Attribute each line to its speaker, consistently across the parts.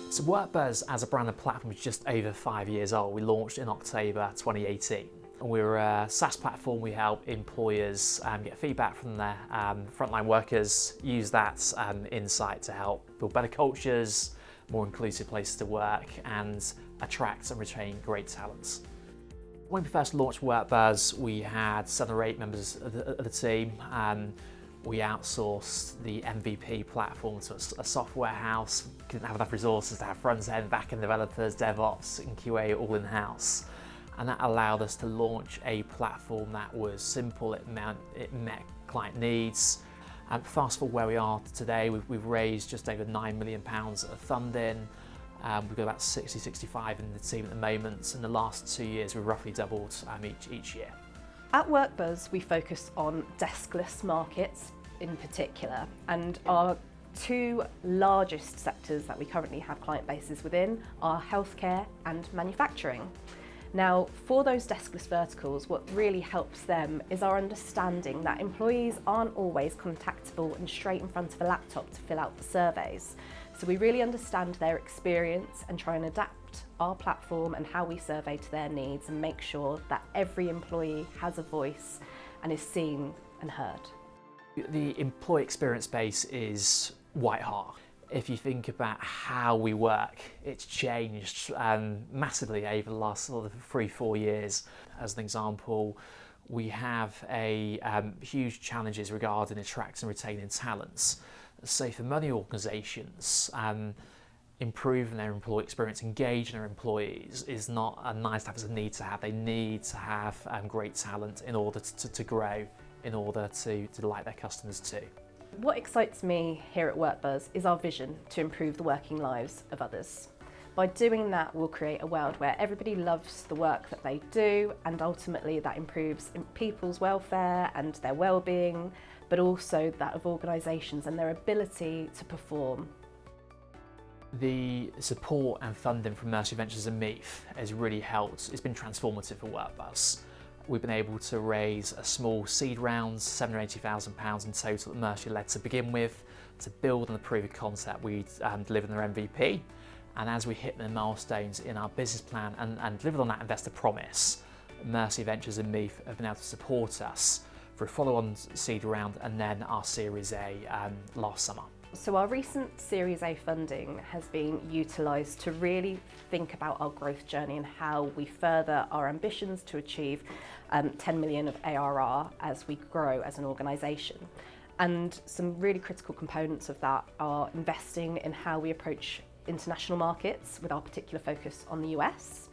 Speaker 1: So WorkBuzz as a brand and platform is just over 5 years old. We launched in October 2018. We're a SaaS platform. We help employers get feedback from their frontline workers, use that insight to help build better cultures, more inclusive places to work, and attract and retain great talents. When we first launched WorkBuzz, we had 7 or 8 members of the team. We outsourced the MVP platform to a software house. Didn't have enough resources to have front-end, back-end developers, DevOps, and QA all in-house. And that allowed us to launch a platform that was simple, it met client needs. Fast forward where we are today, we've raised just over £9 million of funding. We've got about 65 in the team at the moment. In the last 2 years, we've roughly doubled each year.
Speaker 2: At WorkBuzz, we focus on deskless markets in particular, and our 2 largest sectors that we currently have client bases within are healthcare and manufacturing. Now, for those deskless verticals, what really helps them is our understanding that employees aren't always contactable and straight in front of a laptop to fill out the surveys. So we really understand their experience and try and adapt our platform and how we survey to their needs and make sure that every employee has a voice and is seen and heard.
Speaker 1: The employee experience space is white hot. If you think about how we work, it's changed massively over the last sort of 3-4 years. As an example, we have huge challenges regarding attracting and retaining talents. So for many organisations, improving their employee experience, engaging their employees is not a nice to have, it's a need to have. They need to have great talent in order to grow, in order to delight their customers too.
Speaker 2: What excites me here at WorkBuzz is our vision to improve the working lives of others. By doing that, we'll create a world where everybody loves the work that they do, and ultimately that improves people's welfare and their well-being, but also that of organisations and their ability to perform.
Speaker 1: The support and funding from Mercia Ventures and MEEF has really helped. It's been transformative for WorkBuzz. We've been able to raise a small seed round, £780,000 in total that Mercia led to begin with, to build on the proof of concept we delivered in their MVP. And as we hit the milestones in our business plan and delivered on that investor promise, Mercia Ventures and MEEF have been able to support us for a follow-on seed round and then our Series A last summer.
Speaker 2: So our recent Series A funding has been utilised to really think about our growth journey and how we further our ambitions to achieve 10 million of ARR as we grow as an organisation. And some really critical components of that are investing in how we approach international markets with our particular focus on the US,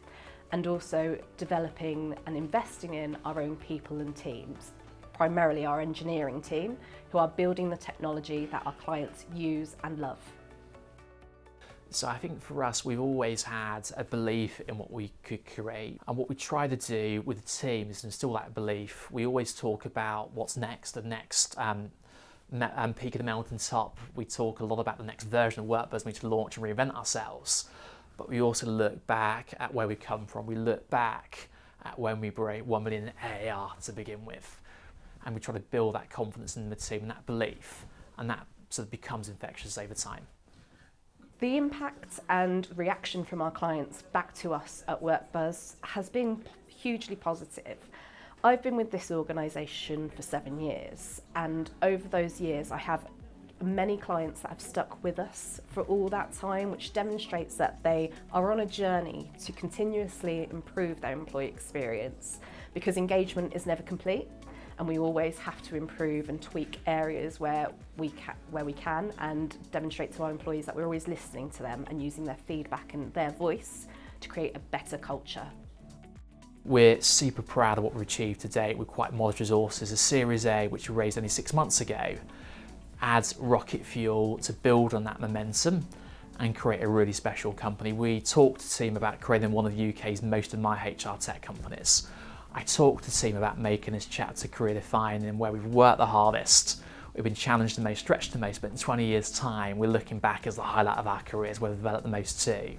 Speaker 2: and also developing and investing in our own people and teams, primarily our engineering team, who are building the technology that our clients use and love.
Speaker 1: So I think for us, we've always had a belief in what we could create. And what we try to do with the team is instill that belief. We always talk about what's next, the next peak of the mountaintop. We talk a lot about the next version of WorkBuzz we need to launch and reinvent ourselves. But we also look back at where we come from. We look back at when we break 1 million ARR to begin with. And we try to build that confidence in the team and that belief, and that sort of becomes infectious over time.
Speaker 2: The impact and reaction from our clients back to us at WorkBuzz has been hugely positive. I've been with this organisation for 7 years, and over those years I have many clients that have stuck with us for all that time, which demonstrates that they are on a journey to continuously improve their employee experience, because engagement is never complete. And we always have to improve and tweak areas where we can and demonstrate to our employees that we're always listening to them and using their feedback and their voice to create a better culture.
Speaker 1: We're super proud of what we've achieved to date with quite modest resources. A Series A, which we raised only 6 months ago, adds rocket fuel to build on that momentum and create a really special company. We talked to the team about creating one of the UK's most admired HRTech companies. I talked to the team about making this chapter career defining and where we've worked the hardest. We've been challenged the most, stretched the most, but in 20 years' time, we're looking back as the highlight of our careers where we've developed the most too.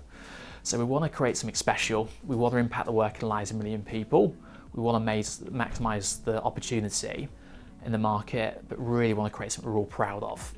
Speaker 1: So we want to create something special. We want to impact the working lives of 1 million people. We want to maximise the opportunity in the market, but really want to create something we're all proud of.